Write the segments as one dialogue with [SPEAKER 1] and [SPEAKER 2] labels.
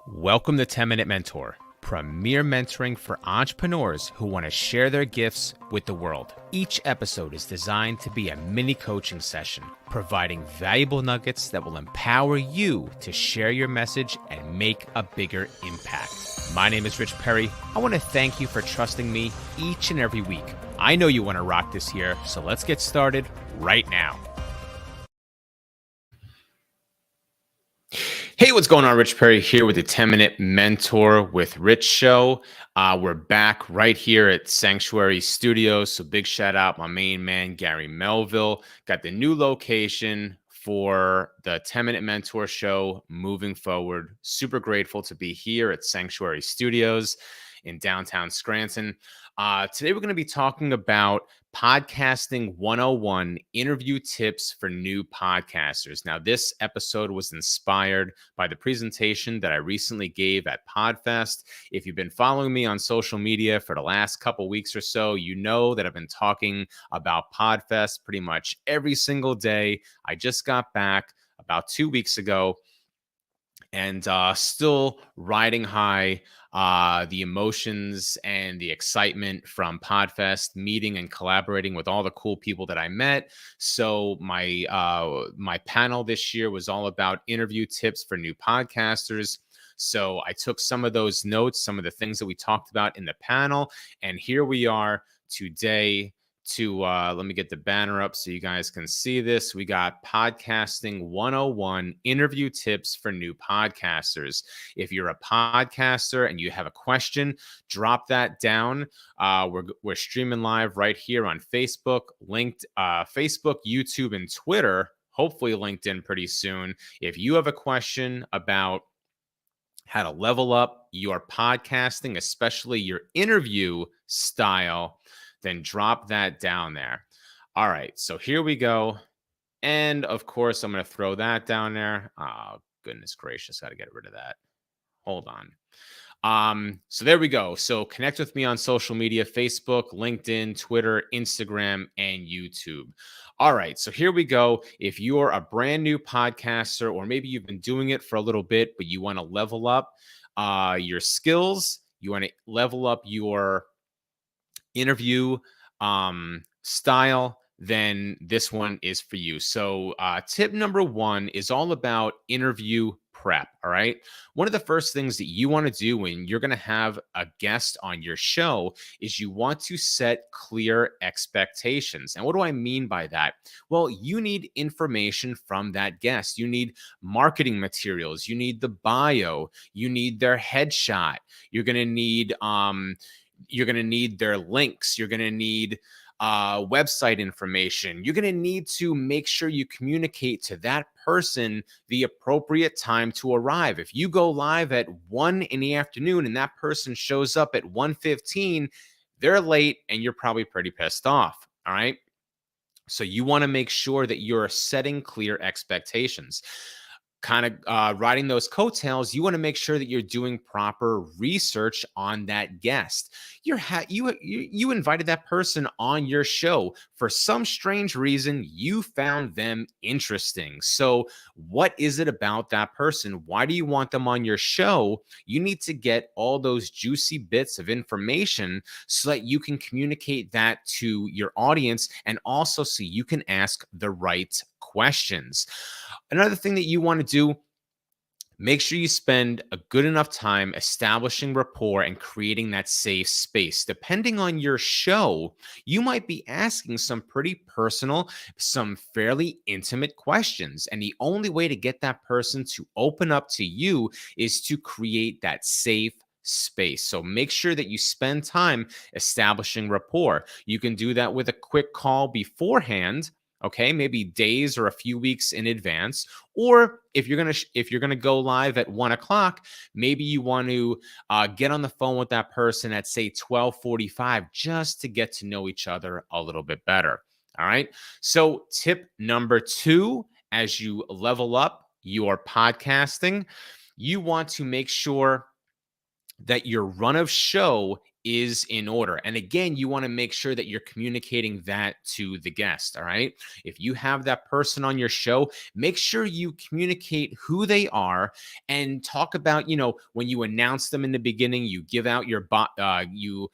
[SPEAKER 1] Welcome to 10 Minute Mentor, premier mentoring for entrepreneurs who want to share their gifts with the world. Each episode is designed to be a mini coaching session, providing valuable nuggets that will empower you to share your message and make a bigger impact. My name is Rich Perry. I want to thank you for trusting me each and every week. I know you want to rock this year, so let's get started right now. Hey, what's going on? Rich Perry here with the 10 Minute Mentor with Rich show. We're back right here at Sanctuary Studios. So big shout out my main man, Gary Melville. Got the new location for the 10 Minute Mentor show moving forward. Super grateful to be here at Sanctuary Studios in downtown Scranton. Today we're going to be talking about Podcasting 101 interview tips for new podcasters. Now, this episode was inspired by the presentation that I recently gave at PodFest. If you've been following me on social media for the last couple weeks or so, you know that I've been talking about PodFest pretty much every single day. I just got back about 2 weeks ago and still riding high the emotions and the excitement from PodFest, meeting and collaborating with all the cool people that I met. So my panel this year was all about interview tips for new podcasters. So I took some of those notes, some of the things that we talked about in the panel, and here we are today to let me get the banner up so you guys can see this. We got Podcasting 101 interview tips for new podcasters. If you're a podcaster and you have a question, drop that down. We're streaming live right here on Facebook, Facebook, YouTube, and Twitter. Hopefully LinkedIn pretty soon. If you have a question about how to level up your podcasting, especially your interview style, then drop that down there. All right, so here we go. And of course, I'm going to throw that down there. Oh, goodness gracious, got to get rid of that. Hold on. So there we go. So connect with me on social media, Facebook, LinkedIn, Twitter, Instagram, and YouTube. All right, so here we go. If you're a brand new podcaster, or maybe you've been doing it for a little bit, but you want to level up your skills, you want to level up your interview style, then this one is for you. So tip number one is all about interview prep. All right. One of the first things that you want to do when you're going to have a guest on your show is you want to set clear expectations. And what do I mean by that? Well, you need information from that guest. You need marketing materials. You need the bio. You need their headshot. You're going to need their links. You're going to need website information. You're going to need to make sure you communicate to that person the appropriate time to arrive. If you go live at 1 in the afternoon and that person shows up at 1:15, they're late and you're probably pretty pissed off. All right. So you want to make sure that you're setting clear expectations. Kind of riding those coattails, you want to make sure that you're doing proper research on that guest. You invited that person on your show. For some strange reason, you found them interesting. So what is it about that person? Why do you want them on your show? You need to get all those juicy bits of information so that you can communicate that to your audience, and also so you can ask the right questions. Another thing that you want to do, make sure you spend a good enough time establishing rapport and creating that safe space. Depending on your show, you might be asking some pretty personal, some fairly intimate questions. And the only way to get that person to open up to you is to create that safe space. So make sure that you spend time establishing rapport. You can do that with a quick call beforehand. Okay, maybe days or a few weeks in advance. Or if you're gonna go live at 1 o'clock, maybe you want to get on the phone with that person at say 12:45, just to get to know each other a little bit better. All right. So tip number two, as you level up your podcasting, you want to make sure that your run of show is in order. And again, you want to make sure that you're communicating that to the guest. All right. If you have that person on your show, make sure you communicate who they are and talk about, when you announce them in the beginning, you give out you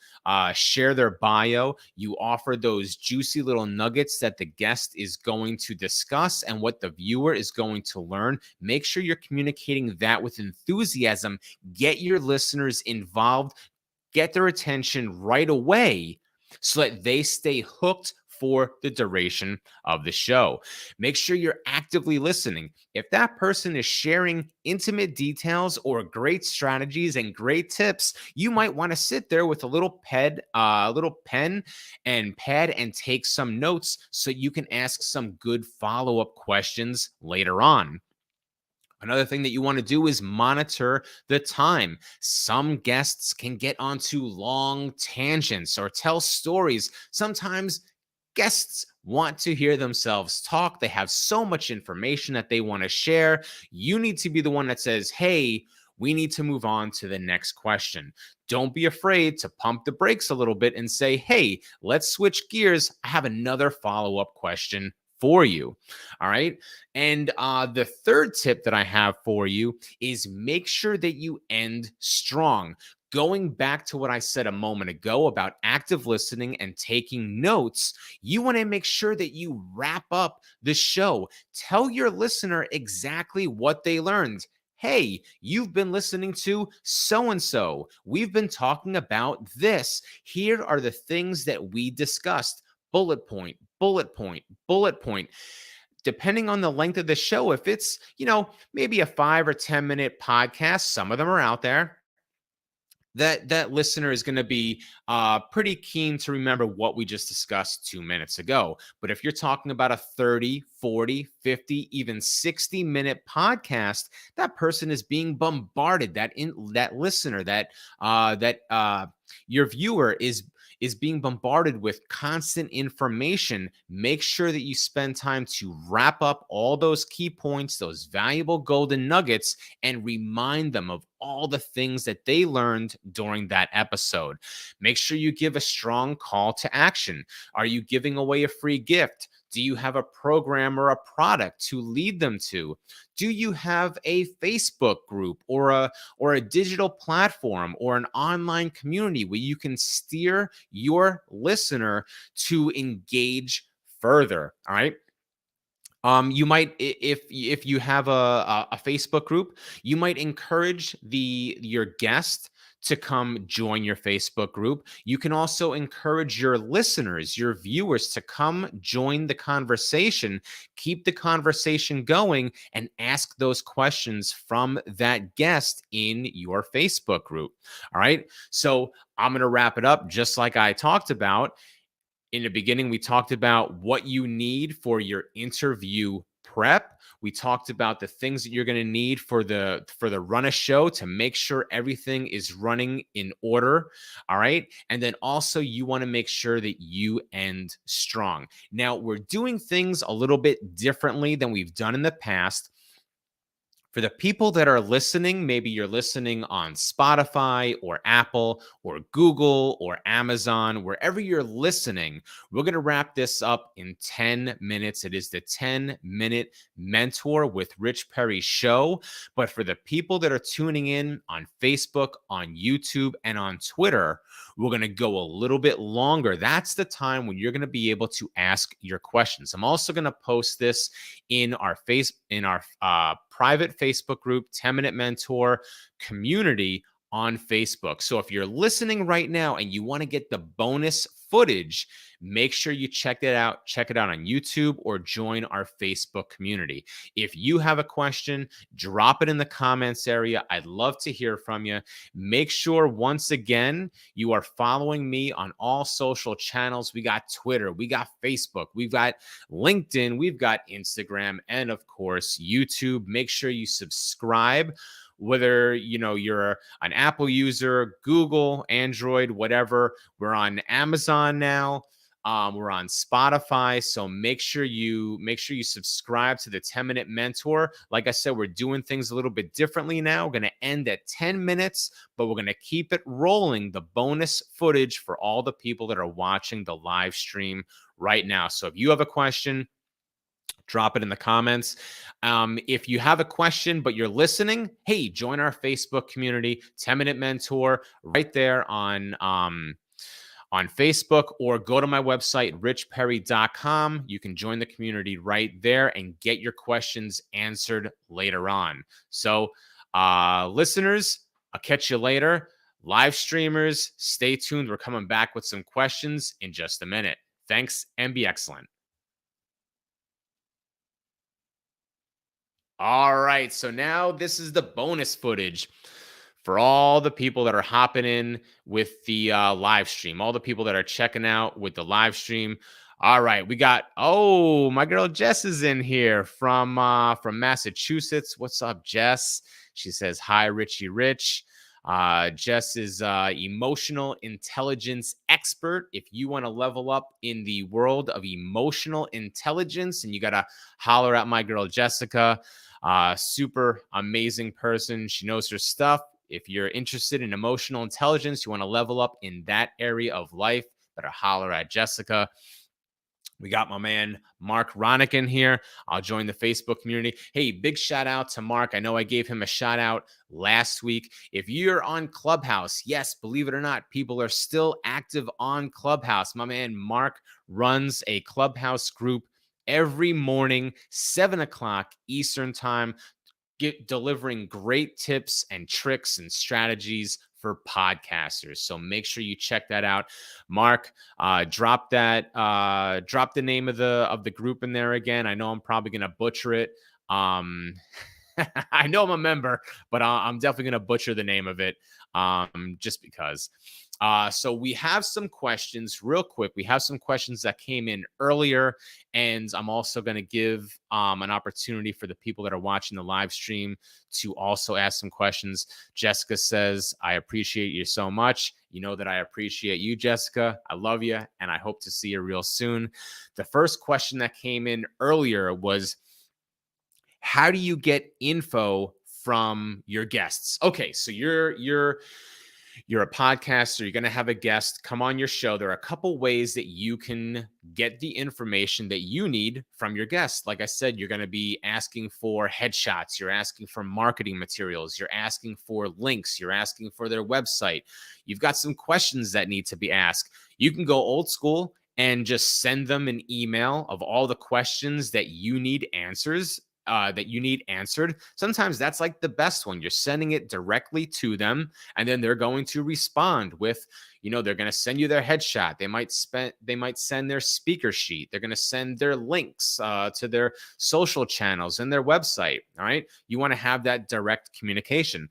[SPEAKER 1] share their bio, you offer those juicy little nuggets that the guest is going to discuss and what the viewer is going to learn. Make sure you're communicating that with enthusiasm. Get your listeners involved, get their attention right away so that they stay hooked for the duration of the show. Make sure you're actively listening. If that person is sharing intimate details or great strategies and great tips, you might want to sit there with a little pen and pad and take some notes so you can ask some good follow-up questions later on. Another thing that you want to do is monitor the time. Some guests can get onto long tangents or tell stories. Sometimes guests want to hear themselves talk. They have so much information that they want to share. You need to be the one that says, hey, we need to move on to the next question. Don't be afraid to pump the brakes a little bit and say, hey, let's switch gears. I have another follow-up question for you. All right. And the third tip that I have for you is make sure that you end strong. Going back to what I said a moment ago about active listening and taking notes, you want to make sure that you wrap up the show. Tell your listener exactly what they learned. Hey, you've been listening to so and so. We've been talking about this. Here are the things that we discussed. Bullet point, bullet point, bullet point. Depending on the length of the show, if it's, maybe a 5 or 10-minute podcast, some of them are out there, that listener is going to be pretty keen to remember what we just discussed 2 minutes ago. But if you're talking about a 30, 40, 50, even 60-minute podcast, that person is being bombarded. That listener, your viewer is being bombarded with constant information. Make sure that you spend time to wrap up all those key points, those valuable golden nuggets, and remind them of all the things that they learned during that episode. Make sure you give a strong call to action. Are you giving away a free gift? Do you have a program or a product to lead them to? Do you have a Facebook group or a digital platform or an online community where you can steer your listener to engage further? All right. You might, if you have a Facebook group, you might encourage your guest to come join your Facebook group. You can also encourage your listeners, your viewers, to come join the conversation, keep the conversation going, and ask those questions from that guest in your Facebook group. All right. So I'm going to wrap it up just like I talked about. In the beginning, we talked about what you need for your interview prep. We talked about the things that you're going to need for the run a show to make sure everything is running in order. All right. And then also you want to make sure that you end strong. Now, we're doing things a little bit differently than we've done in the past. For the people that are listening, maybe you're listening on Spotify or Apple or Google or Amazon, wherever you're listening, we're going to wrap this up in 10 minutes. It is the 10-minute Mentor with Rich Perry show. But for the people that are tuning in on Facebook, on YouTube, and on Twitter, we're going to go a little bit longer. That's the time when you're going to be able to ask your questions. I'm also going to post this in our private Facebook group, 10-Minute Mentor community on Facebook. So if you're listening right now and you want to get the bonus footage, make sure you check it out. Check it out on YouTube or join our Facebook community. If you have a question, drop it in the comments area. I'd love to hear from you. Make sure, once again, you are following me on all social channels. We got Twitter, we got Facebook, we've got LinkedIn, we've got Instagram, and of course, YouTube. Make sure you subscribe. Whether you're an Apple user, Google, Android, whatever. We're on Amazon now. We're on Spotify, so make sure you subscribe to the 10-minute mentor. Like I said, we're doing things a little bit differently now. We're going to end at 10 minutes, but we're going to keep it rolling, the bonus footage for all the people that are watching the live stream right now. So if you have a question, drop it in the comments. If you have a question but you're listening, hey, join our Facebook community, 10-minute mentor, right there on Facebook, or go to my website, richperry.com. You can join the community right there and get your questions answered later on. So, listeners, I'll catch you later. Live streamers, stay tuned. We're coming back with some questions in just a minute. Thanks, and be excellent. All right, so now this is the bonus footage for all the people that are hopping in with the live stream, all the people that are checking out with the live stream. All right, we got, oh, my girl Jess is in here from Massachusetts. What's up, Jess? She says, hi, Richie Rich. Jess is emotional intelligence expert. If you want to level up in the world of emotional intelligence, and you got to holler at my girl Jessica. Super amazing person. She knows her stuff. If you're interested in emotional intelligence, you want to level up in that area of life, better holler at Jessica. We got my man, Mark Ronick in here. I'll join the Facebook community. Hey, big shout out to Mark. I know I gave him a shout out last week. If you're on Clubhouse, yes, believe it or not, people are still active on Clubhouse. My man, Mark, runs a Clubhouse group every morning, 7 o'clock Eastern time, delivering great tips and tricks and strategies for podcasters. So make sure you check that out. Mark, drop the name of the group in there again. I know I'm probably gonna butcher it. I know I'm a member, but I'm definitely gonna butcher the name of it, just because. So we have some questions real quick. We have some questions that came in earlier, and I'm also going to give an opportunity for the people that are watching the live stream to also ask some questions. Jessica says, I appreciate you so much. You know that I appreciate you, Jessica. I love you, and I hope to see you real soon. The first question that came in earlier was, how do you get info from your guests? Okay, so you're a podcaster, you're going to have a guest come on your show. There are a couple ways that you can get the information that you need from your guest. Like I said, you're going to be asking for headshots, you're asking for marketing materials, you're asking for links, you're asking for their website. You've got some questions that need to be asked. You can go old school and just send them an email of all the questions that you need answered. Sometimes that's like the best one. You're sending it directly to them, and then they're going to respond with, they're going to send you their headshot. They might send their speaker sheet. They're going to send their links to their social channels and their website. All right. You want to have that direct communication.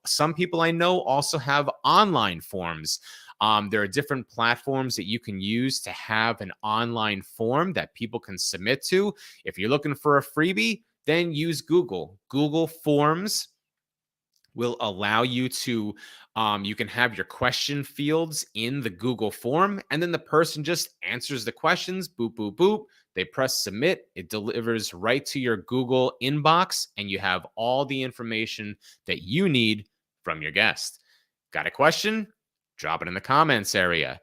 [SPEAKER 1] Some people I know also have online forms. There are different platforms that you can use to have an online form that people can submit to. If you're looking for a freebie, then use Google. Google Forms will allow you to, you can have your question fields in the Google form, and then the person just answers the questions, boop, boop, boop. They press submit. It delivers right to your Google inbox, and you have all the information that you need from your guest. Got a question? Drop it in the comments area.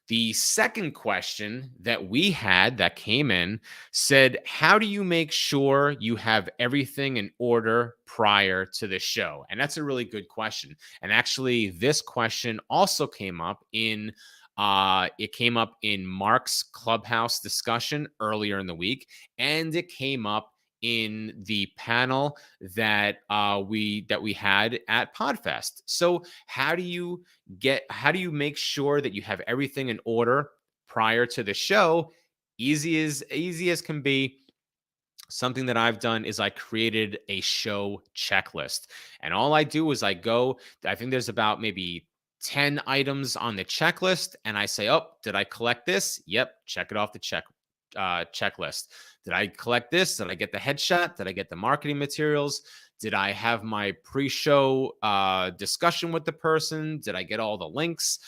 [SPEAKER 1] The second question that we had that came in said, how do you make sure you have everything in order prior to the show? And that's a really good question. And actually, this question also came up in Mark's Clubhouse discussion earlier in the week, and it came up in the panel that we had at Podfest. So how do you make sure that you have everything in order prior to the show? Easy as can be. Something that I've done is I created a show checklist, and all I do is I think there's about maybe 10 items on the checklist, and I say, oh, did I collect this? Yep, check it off the checklist. Did I collect this? Did I get the headshot? Did I get the marketing materials? Did I have my pre-show discussion with the person? Did I get all the links?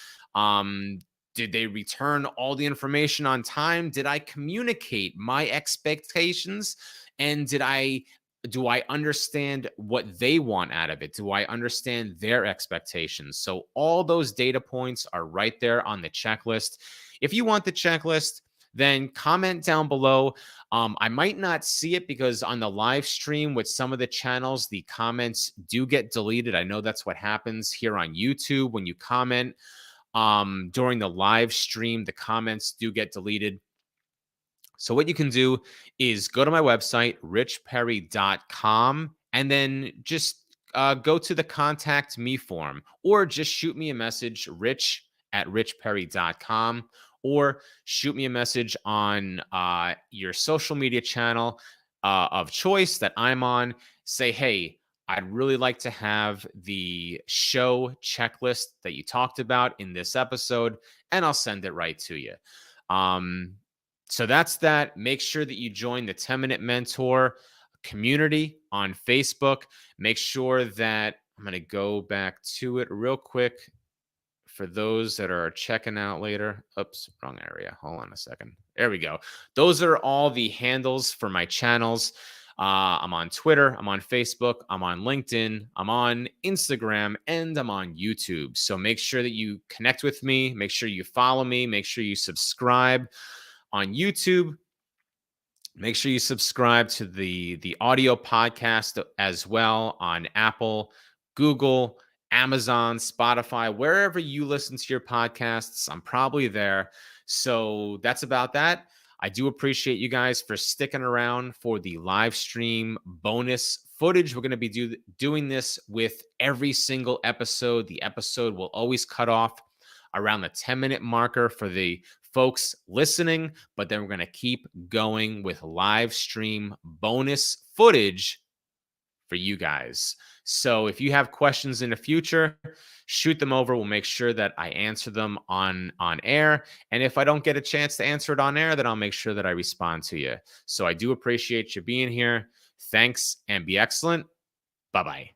[SPEAKER 1] Did they return all the information on time? Did I communicate my expectations? And do I understand what they want out of it? Do I understand their expectations? So all those data points are right there on the checklist. If you want the checklist, then comment down below. I might not see it because on the live stream with some of the channels, the comments do get deleted. I know that's what happens here on YouTube when you comment during the live stream, the comments do get deleted. So what you can do is go to my website, richperry.com, and then just go to the contact me form, or just shoot me a message, rich@richperry.com, or shoot me a message on your social media channel of choice that I'm on. Say, hey, I'd really like to have the show checklist that you talked about in this episode, and I'll send it right to you. So that's that. Make sure that you join the 10-Minute Mentor community on Facebook. Make sure that I'm going to go back to it real quick for those that are checking out later. Oops, wrong area. Hold on a second. There we go. Those are all the handles for my channels. I'm on Twitter, I'm on Facebook, I'm on LinkedIn, I'm on Instagram, and I'm on YouTube. So make sure that you connect with me. Make sure you follow me. Make sure you subscribe on YouTube. Make sure you subscribe to the audio podcast as well on Apple, Google, Amazon, Spotify, wherever you listen to your podcasts. I'm probably there. So that's about that. I do appreciate you guys for sticking around for the live stream bonus footage. We're going to be doing this with every single episode. The episode will always cut off around the 10-minute marker for the folks listening, but then we're going to keep going with live stream bonus footage for you guys. So if you have questions in the future, shoot them over. We'll make sure that I answer them on air. And if I don't get a chance to answer it on air, then I'll make sure that I respond to you. So I do appreciate you being here. Thanks and be excellent. Bye-bye.